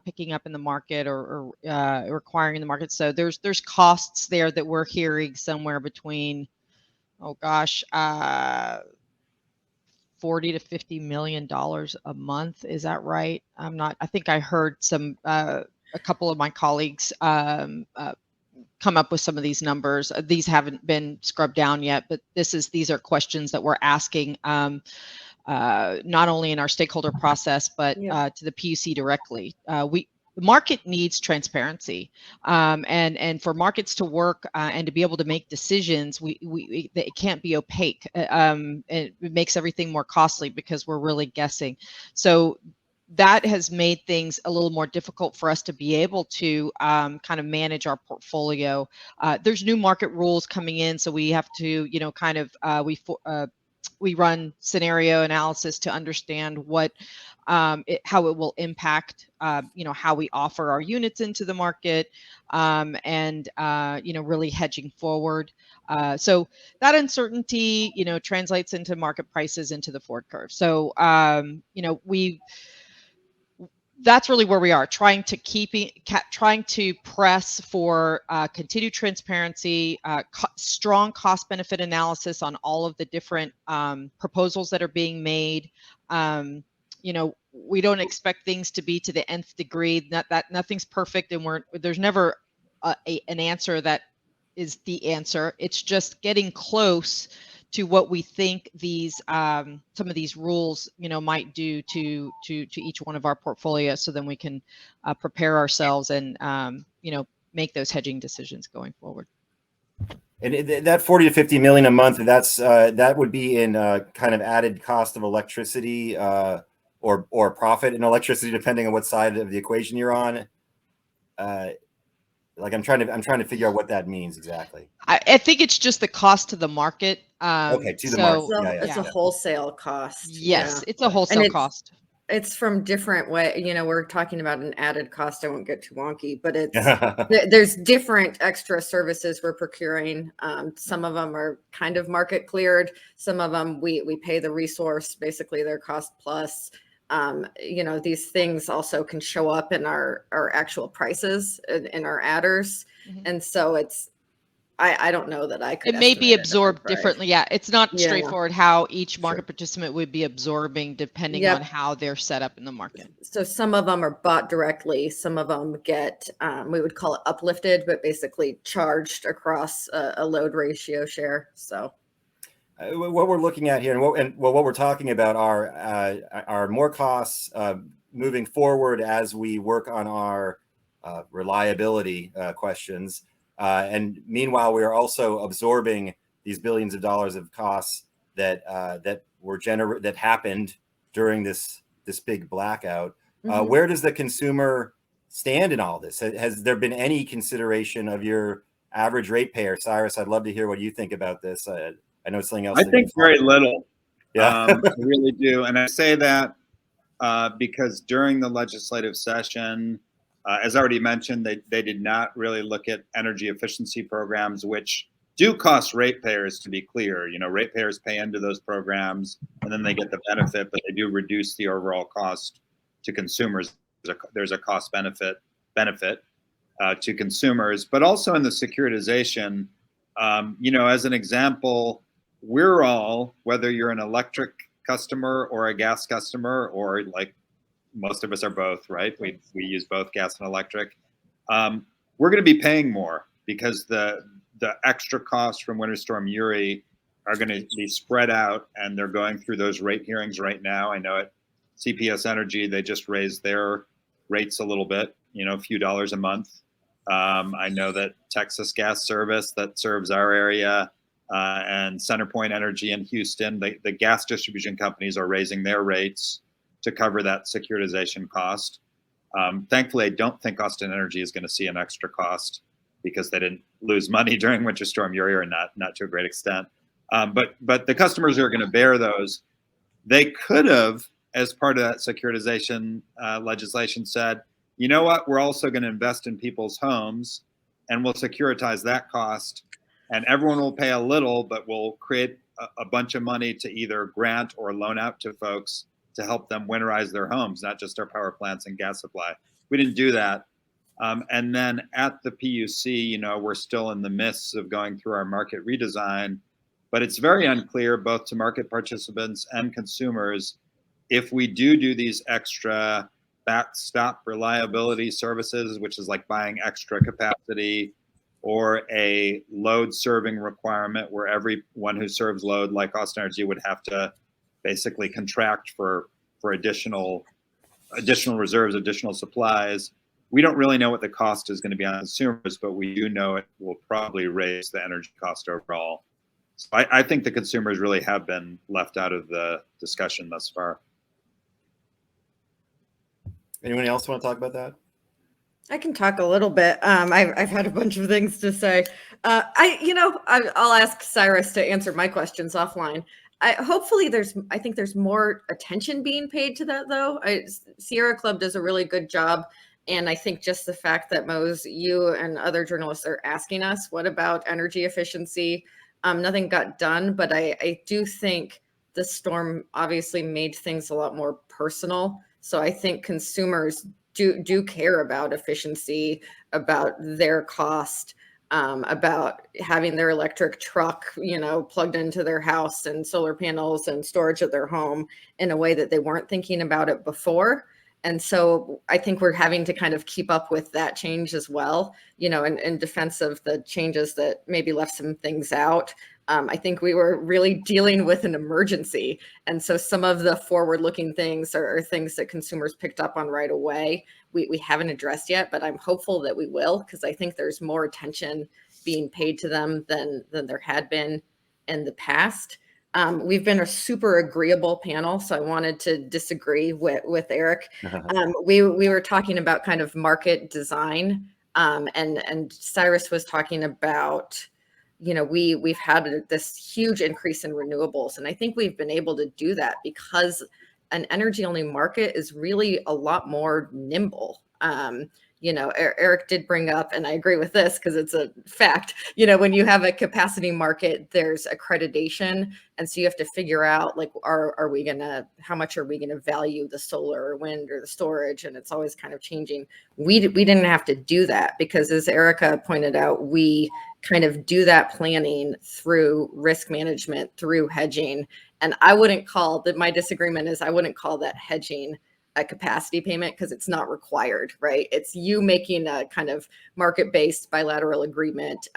picking up in the market or requiring in the market. So there's costs there that we're hearing somewhere between, $40 to $50 million a month. Is that right? I think I heard a couple of my colleagues come up with some of these numbers. These haven't been scrubbed down yet, but these are questions that we're asking not only in our stakeholder process, but to the PUC directly. The market needs transparency, and for markets to work and to be able to make decisions, it can't be opaque. It makes everything more costly because we're really guessing. So that has made things a little more difficult for us to be able to kind of manage our portfolio. There's new market rules coming in, so we have to, we run scenario analysis to understand how it will impact, how we offer our units into the market, and really hedging forward. So that uncertainty, translates into market prices into the forward curve. So, that's really where we are, trying to press for continued transparency, strong cost benefit analysis on all of the different proposals that are being made. We don't expect things to be to the nth degree. That nothing's perfect, and there's never an answer that is the answer. It's just getting close to what we think these some of these rules might do to each one of our portfolios, so then we can prepare ourselves and make those hedging decisions going forward. And that 40 to 50 million a month, that would be in kind of added cost of electricity or profit in electricity, depending on what side of the equation you're on. I'm trying to figure out what that means exactly. I think it's just the cost to the market. Okay, to the market. So it's a wholesale cost. Yes, it's a wholesale cost. It's from different way. We're talking about an added cost. I won't get too wonky, but there's different extra services we're procuring. Some of them are kind of market cleared. Some of them we pay the resource, basically their cost plus. These things also can show up in our actual prices in our adders. Mm-hmm. And so I don't know that I could. It may be absorbed differently. Yeah, it's not straightforward how each market participant would be absorbing depending on how they're set up in the market. So some of them are bought directly. Some of them get, we would call it uplifted, but basically charged across a load ratio share. So what we're looking at here and what we're talking about are more costs moving forward as we work on our reliability questions. And meanwhile, we are also absorbing these billions of dollars of costs that happened during this big blackout. Mm-hmm. Where does the consumer stand in all this? Has there been any consideration of your average ratepayer? Cyrus, I'd love to hear what you think about this. I know something else. I think very little. Yeah. I really do. And I say that because during the legislative session, as already mentioned, they did not really look at energy efficiency programs, which do cost ratepayers, to be clear. You know, ratepayers pay into those programs and then they get the benefit, but they do reduce the overall cost to consumers. There's a cost benefit to consumers, but also in the securitization, you know, as an example, we're all, whether you're an electric customer or a gas customer, or like most of us are both, right? We use both gas and electric. We're going to be paying more because the extra costs from Winter Storm Uri are going to be spread out, and they're going through those rate hearings right now. I know at CPS Energy, they just raised their rates a little bit, you know, a few dollars a month. I know that Texas Gas Service that serves our area and Centerpoint Energy in Houston, the gas distribution companies are raising their rates to cover that securitization cost. Thankfully, I don't think Austin Energy is going to see an extra cost because they didn't lose money during Winter Storm Uri, or not to a great extent. But the customers who are going to bear those, they could have, as part of that securitization legislation, said, you know what, we're also going to invest in people's homes and we'll securitize that cost, and everyone will pay a little, but we'll create a bunch of money to either grant or loan out to folks to help them winterize their homes, not just our power plants and gas supply. We didn't do that. And then at the PUC, you know, we're still in the midst of going through our market redesign, but it's very unclear both to market participants and consumers if we do these extra backstop reliability services, which is like buying extra capacity, or a load serving requirement where everyone who serves load, like Austin Energy, would have to basically contract for additional reserves, additional supplies. We don't really know what the cost is going to be on consumers, but we do know it will probably raise the energy cost overall. So I think the consumers really have been left out of the discussion thus far. Anyone else want to talk about that? I can talk a little bit. I've had a bunch of things to say. I'll ask Cyrus to answer my questions offline. Hopefully I think there's more attention being paid to that, though. Sierra Club does a really good job. And I think just the fact that Mose, you and other journalists are asking us, what about energy efficiency? Nothing got done, but I do think the storm obviously made things a lot more personal. So I think consumers do care about efficiency, about their cost, about having their electric truck, plugged into their house, and solar panels and storage at their home in a way that they weren't thinking about it before. And so I think we're having to kind of keep up with that change as well, in defense of the changes that maybe left some things out. I think we were really dealing with an emergency. And so some of the forward-looking things are things that consumers picked up on right away. We haven't addressed yet, but I'm hopeful that we will, because I think there's more attention being paid to them than there had been in the past. We've been a super agreeable panel, so I wanted to disagree with Eric. We were talking about kind of market design, and Cyrus was talking about, we've had this huge increase in renewables, and I think we've been able to do that because an energy-only market is really a lot more nimble. Eric did bring up, and I agree with this because it's a fact, when you have a capacity market, there's accreditation. And so you have to figure out, like, how much are we going to value the solar or wind or the storage? And it's always kind of changing. We didn't have to do that because, as Erica pointed out, we kind of do that planning through risk management, through hedging. And I wouldn't call that, my disagreement is, I wouldn't call that hedging a capacity payment because it's not required, right? It's you making a kind of market-based bilateral agreement.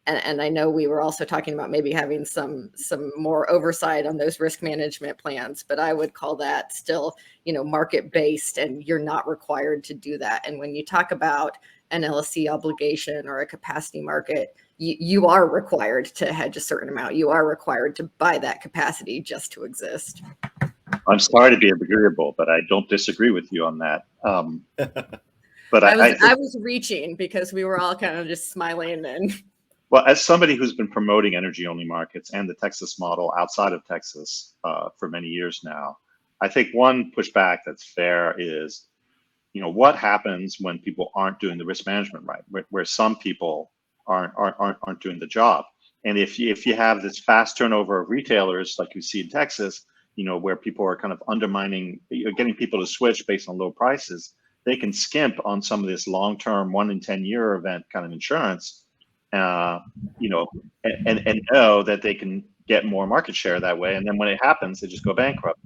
And I know we were also talking about maybe having some more oversight on those risk management plans, but I would call that still, market-based, and you're not required to do that. And when you talk about an LLC obligation or a capacity market, you are required to hedge a certain amount. You are required to buy that capacity just to exist. I'm sorry to be agreeable, but I don't disagree with you on that. But I was reaching because we were all kind of just smiling and. Well, as somebody who's been promoting energy-only markets and the Texas model outside of Texas for many years now, I think one pushback that's fair is, what happens when people aren't doing the risk management right, where some people aren't doing the job. And if you have this fast turnover of retailers like you see in Texas, where people are kind of undermining, getting people to switch based on low prices, they can skimp on some of this long-term 1 in 10 year event kind of insurance, and know that they can get more market share that way. And then when it happens, they just go bankrupt.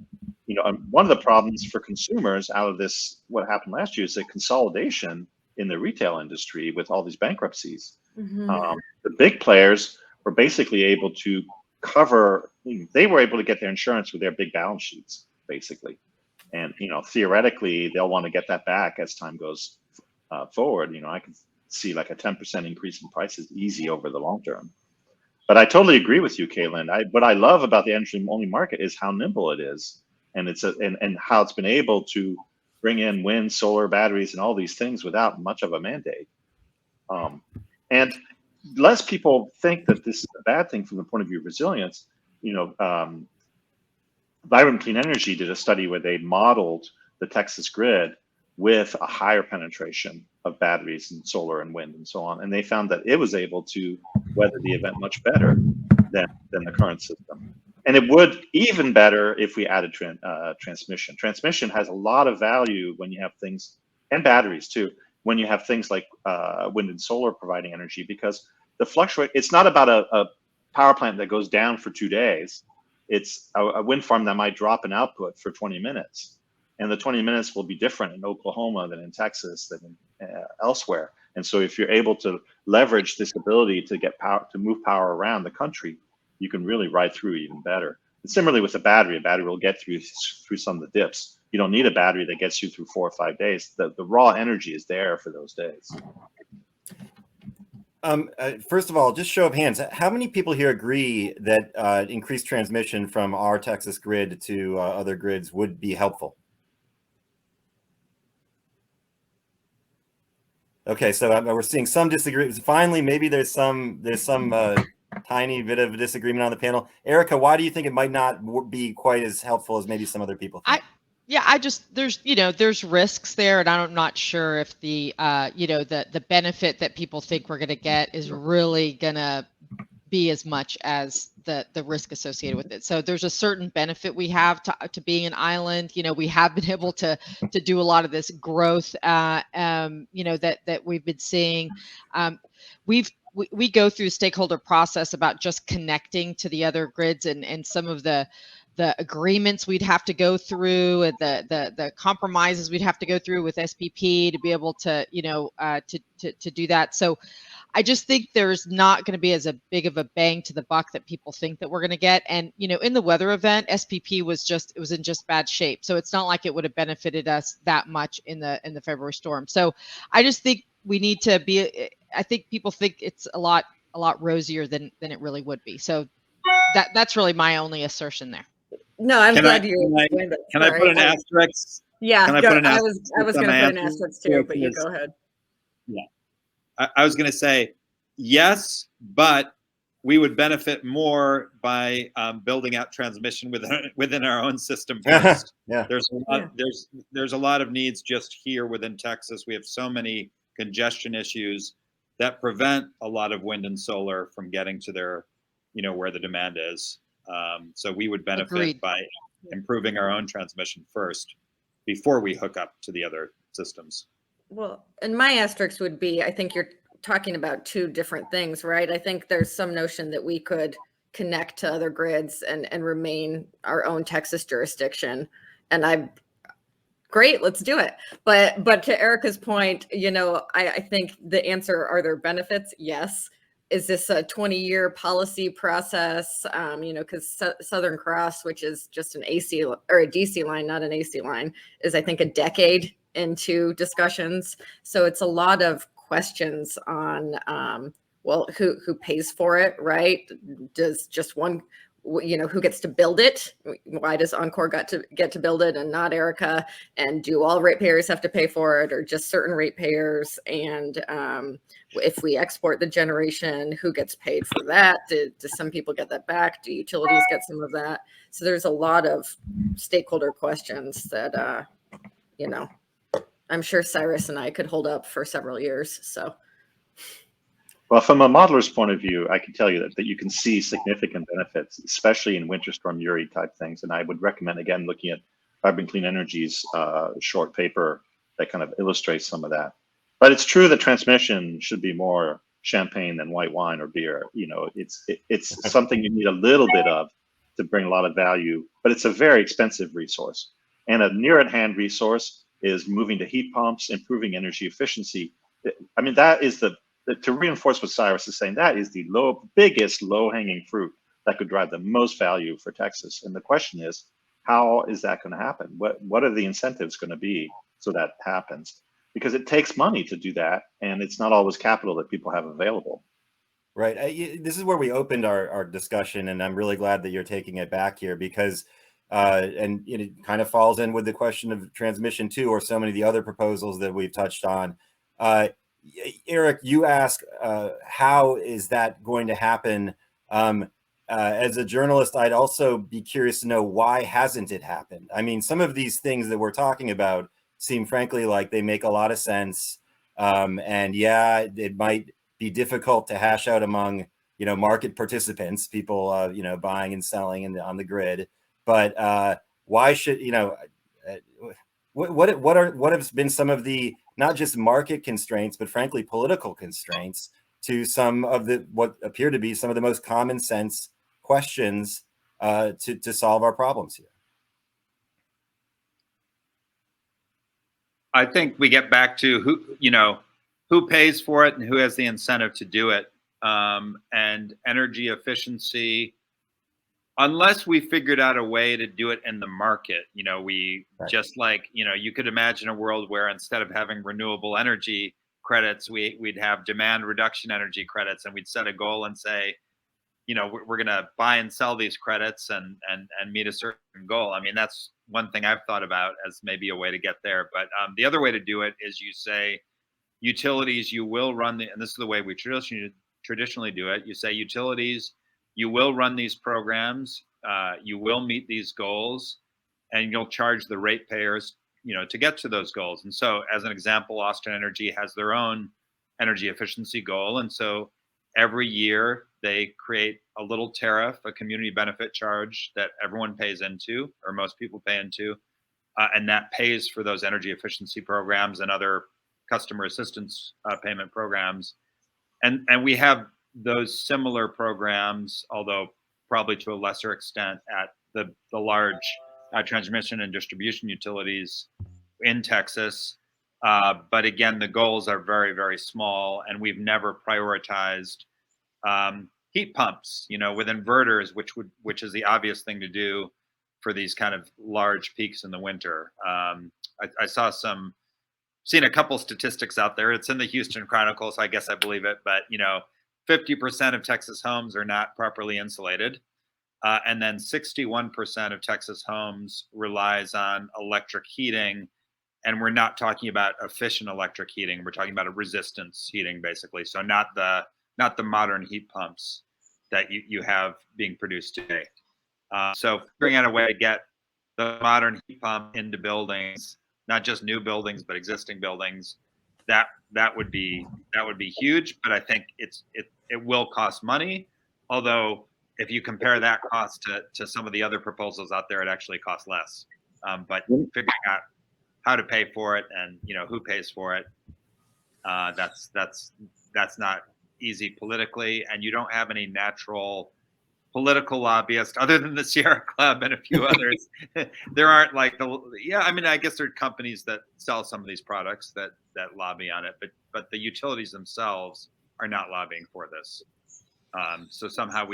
One of the problems for consumers out of this, what happened last year, is the consolidation in the retail industry with all these bankruptcies. The big players were basically able to cover, they were able to get their insurance with their big balance sheets, basically. And, theoretically, they'll want to get that back as time goes forward. I can see like a 10% increase in prices easy over the long term. But I totally agree with you, Caitlin. What I love about the energy-only market is how nimble it is. And and how it's been able to bring in wind, solar, batteries, and all these things without much of a mandate. And less people think that this is a bad thing from the point of view of resilience. Vibrant Clean Energy did a study where they modeled the Texas grid with a higher penetration of batteries and solar and wind and so on, and they found that it was able to weather the event much better than the current system. And it would even better if we added transmission. Transmission has a lot of value when you have things, and batteries too, when you have things like wind and solar providing energy, because it's not about a power plant that goes down for 2 days. It's a wind farm that might drop an output for 20 minutes. And the 20 minutes will be different in Oklahoma than in Texas, than elsewhere. And so if you're able to leverage this ability to get power, to move power around the country, you can really ride through even better. And similarly with a battery will get through some of the dips. You don't need a battery that gets you through 4 or 5 days. The raw energy is there for those days. First of all, just show of hands. How many people here agree that increased transmission from our Texas grid to other grids would be helpful? Okay, so we're seeing some disagreement. Finally, maybe there's some tiny bit of disagreement on the panel. Erica, why do you think it might not be quite as helpful as maybe some other people think? There's risks there, and I'm not sure if the benefit that people think we're going to get is really going to be as much as the risk associated with it. So there's a certain benefit we have to being an island. We have been able to do a lot of this growth, that we've been seeing. We go through stakeholder process about just connecting to the other grids and some of the agreements we'd have to go through and the compromises we'd have to go through with SPP to be able to to do that. So I just think there's not going to be as a big of a bang to the buck that people think that we're going to get. And in the weather event, SPP was in just bad shape, so it's not like it would have benefited us that much in the February storm. So I just think we need to be. I think people think it's a lot rosier than it really would be. So that's really my only assertion there. No, I'm glad you. Can I put an asterisk? Yeah, I was going to put an asterisk too, but you go ahead. Yeah, I was going to say yes, but we would benefit more by building out transmission within our own system first. Yeah, there's a lot of needs just here within Texas. We have so many congestion issues that prevent a lot of wind and solar from getting to their, where the demand is. So we would benefit Agreed. by improving our own transmission first before we hook up to the other systems. Well, and my asterisk would be, I think you're talking about two different things, right? I think there's some notion that we could connect to other grids and remain our own Texas jurisdiction. And great, let's do it. But to Erica's point, I think the answer, are there benefits? Yes. Is this a 20-year policy process? Because Southern Cross, which is just an AC or a DC line, not an AC line, is I think a decade into discussions. So it's a lot of questions on, who pays for it, right? Does just one, who gets to build it? Why does Encore get to build it and not Erica? And do all ratepayers have to pay for it, or just certain ratepayers? And if we export the generation, who gets paid for that? Do some people get that back? Do utilities get some of that? So there's a lot of stakeholder questions that, you know, I'm sure Cyrus and I could hold up for several years. So. Well, from a modeler's point of view, I can tell you that you can see significant benefits, especially in Winter Storm Uri type things. And I would recommend, again, looking at Carbon Clean Energy's short paper that kind of illustrates some of that. But it's true that transmission should be more champagne than white wine or beer. You know, it's something you need a little bit of to bring a lot of value, but it's a very expensive resource. And a near at hand resource is moving to heat pumps, improving energy efficiency. I mean, that is to reinforce what Cyrus is saying, that is the biggest low-hanging fruit that could drive the most value for Texas. And the question is, how is that going to happen? What are the incentives going to be so that happens? Because it takes money to do that, and it's not always capital that people have available. Right. This is where we opened our discussion, and I'm really glad that you're taking it back here because, and it kind of falls in with the question of transmission too, or so many of the other proposals that we've touched on. Eric, you ask, how is that going to happen? As a journalist, I'd also be curious to know, why hasn't it happened? I mean, some of these things that we're talking about seem frankly like they make a lot of sense. And yeah, it might be difficult to hash out among, market participants, people, buying and selling on the grid. But why should, what have been some of the, not just market constraints, but frankly, political constraints to some of what appear to be some of the most common sense questions to solve our problems here? I think we get back to who pays for it and who has the incentive to do it. And energy efficiency, unless we figured out a way to do it in the market, we right. Just like, you could imagine a world where instead of having renewable energy credits, we'd have demand reduction energy credits, and we'd set a goal and say, we're going to buy and sell these credits and meet a certain goal. I mean, that's one thing I've thought about as maybe a way to get there. But the other way to do it is you say, utilities, you will run and this is the way we traditionally do it. You say, utilities, you will run these programs, you will meet these goals, and you'll charge the ratepayers, to get to those goals. And so, as an example, Austin Energy has their own energy efficiency goal. And so every year they create a little tariff, a community benefit charge that everyone pays into, or most people pay into, and that pays for those energy efficiency programs and other customer assistance payment programs. And we have those similar programs, although probably to a lesser extent, at the large transmission and distribution utilities in Texas. But again, the goals are very, very small, and we've never prioritized heat pumps, with inverters, which is the obvious thing to do for these kind of large peaks in the winter. I seen a couple statistics out there. It's in the Houston Chronicle, so I guess I believe it. But 50% of Texas homes are not properly insulated, and then 61% of Texas homes relies on electric heating. And we're not talking about efficient electric heating. We're talking about a resistance heating, basically. So not the modern heat pumps that you have being produced today. So figuring out a way to get the modern heat pump into buildings, not just new buildings, but existing buildings, that would be huge. But I think it will cost money. Although if you compare that cost to some of the other proposals out there, it actually costs less. But figuring out how to pay for it and who pays for it, that's not easy politically, and you don't have any natural political lobbyists other than the Sierra Club and a few others. There aren't I guess there are companies that sell some of these products that lobby on it, but the utilities themselves are not lobbying for this. So somehow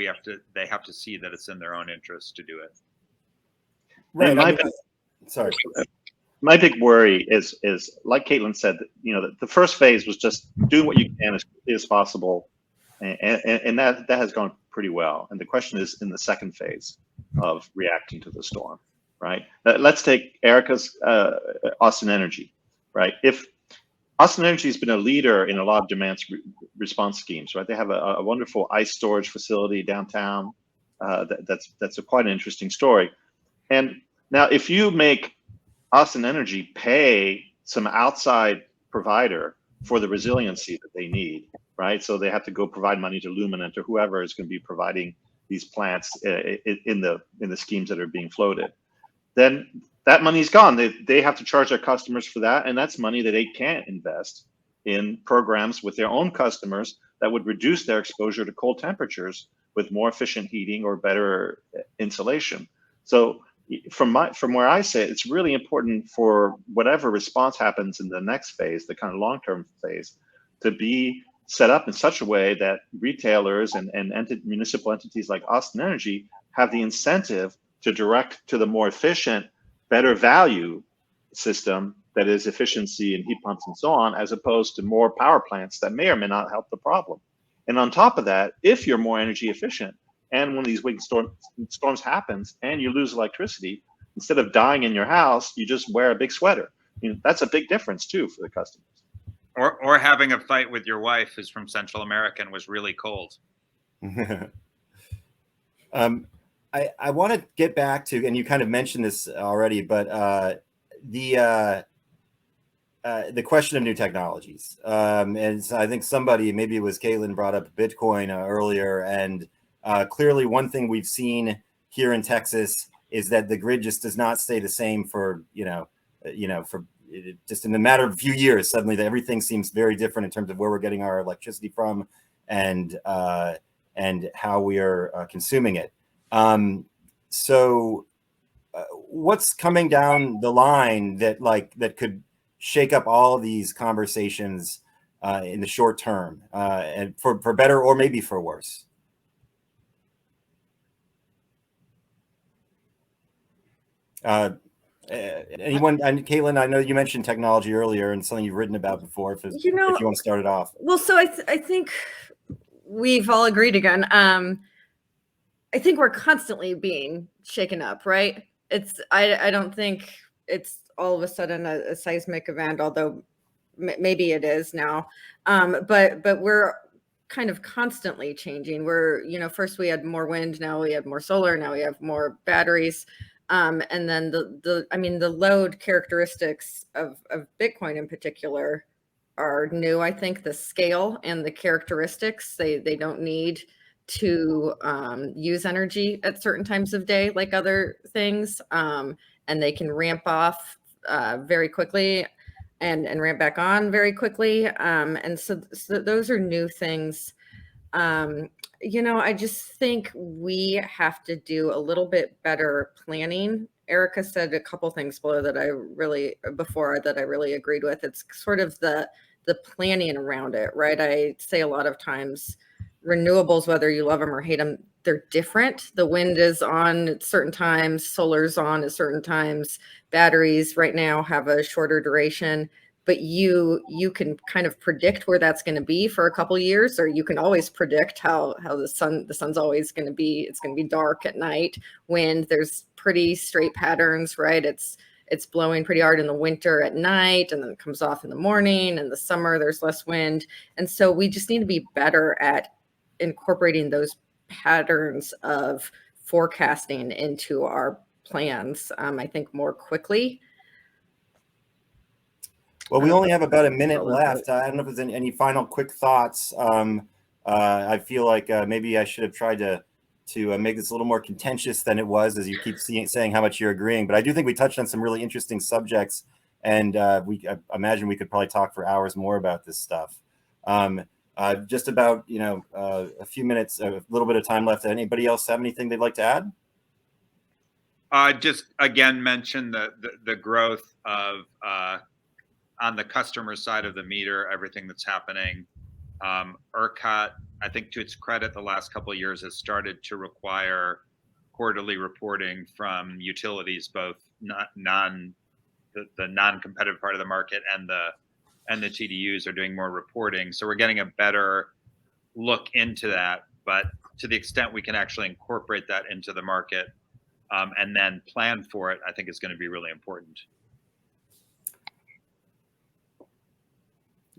they have to see that it's in their own interest to do it. Right. Sorry. My big worry is like Caitlin said, the first phase was just do what you can as quickly as possible, and that has gone pretty well. And the question is in the second phase of reacting to the storm, right? Let's take Erica's Austin Energy, right? If Austin Energy has been a leader in a lot of demand response schemes, right? They have a wonderful ice storage facility downtown. That's a quite an interesting story. And now, if you make Austin Energy pay some outside provider for the resiliency that they need, right? So they have to go provide money to Luminant or whoever is going to be providing these plants in the schemes that are being floated. Then that money's gone. They have to charge their customers for that, and that's money that they can't invest in programs with their own customers that would reduce their exposure to cold temperatures with more efficient heating or better insulation. So from where I sit, it's really important for whatever response happens in the next phase, the kind of long-term phase, to be set up in such a way that retailers and municipal entities like Austin Energy have the incentive to direct to the more efficient, better value system that is efficiency and heat pumps and so on, as opposed to more power plants that may or may not help the problem. And on top of that, if you're more energy efficient, and when these big storms happens and you lose electricity, instead of dying in your house, you just wear a big sweater. That's a big difference too for the customers. Or having a fight with your wife who's from Central America and was really cold. I want to get back to, and you kind of mentioned this already, but the question of new technologies. And so I think somebody, maybe it was Caitlin, brought up Bitcoin earlier, and clearly one thing we've seen here in Texas is that the grid just does not stay the same for just in a matter of a few years. Suddenly everything seems very different in terms of where we're getting our electricity from and how we are consuming it. So what's coming down the line that could shake up all of these conversations in the short term, and for better or maybe for worse? Anyone? And Caitlin, I know you mentioned technology earlier and something you've written about before. If you want to start it off. Well, so I think we've all agreed again. I think we're constantly being shaken up, right? I don't think it's all of a sudden a seismic event, although maybe it is now. But we're kind of constantly changing. We're, first we had more wind, now we have more solar, now we have more batteries. And then the load characteristics of Bitcoin in particular are new. I think the scale and the characteristics, they don't need to use energy at certain times of day like other things, and they can ramp off very quickly and ramp back on very quickly, and so those are new things. I just think we have to do a little bit better planning. Erica said a couple things below that I really agreed with. It's sort of the planning around it, right? I say a lot of times renewables, whether you love them or hate them, they're different. The wind is on at certain times, solar's on at certain times, batteries right now have a shorter duration, but you can kind of predict where that's going to be for a couple years, or you can always predict how the sun's always going to be, it's going to be dark at night. Wind, there's pretty straight patterns, right? It's blowing pretty hard in the winter at night, and then it comes off in the morning. In the summer, there's less wind. And so we just need to be better at incorporating those patterns of forecasting into our plans, I think, more quickly. Well, we only have about a minute left. I don't know if there's any final quick thoughts. I feel like maybe I should have tried to make this a little more contentious than it was, as you keep saying how much you're agreeing. But I do think we touched on some really interesting subjects, and I imagine we could probably talk for hours more about this stuff. Just about a few minutes, a little bit of time left. Anybody else have anything they'd like to add? Just again mention the growth of on the customer side of the meter, everything that's happening. ERCOT, I think to its credit, the last couple of years has started to require quarterly reporting from utilities, both the non-competitive part of the market and the TDUs are doing more reporting. So we're getting a better look into that. But to the extent we can actually incorporate that into the market and then plan for it, I think is going to be really important.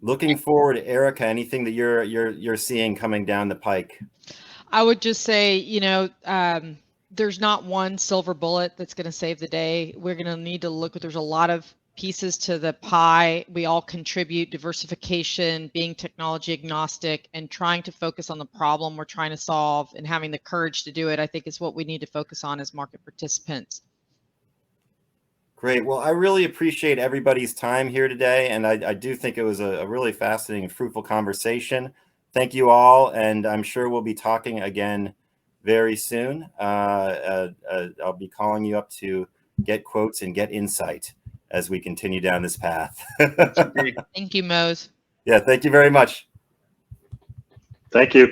Looking forward, Erica, anything that you're seeing coming down the pike? I would just say, there's not one silver bullet that's going to save the day. We're going to need to look at, there's a lot of pieces to the pie. We all contribute. Diversification, being technology agnostic, and trying to focus on the problem we're trying to solve and having the courage to do it, I think is what we need to focus on as market participants. Great. Well, I really appreciate everybody's time here today, and I do think it was a really fascinating and fruitful conversation. Thank you all, and I'm sure we'll be talking again very soon. I'll be calling you up to get quotes and get insight as we continue down this path. Thank you, Mose. Yeah, thank you very much. Thank you.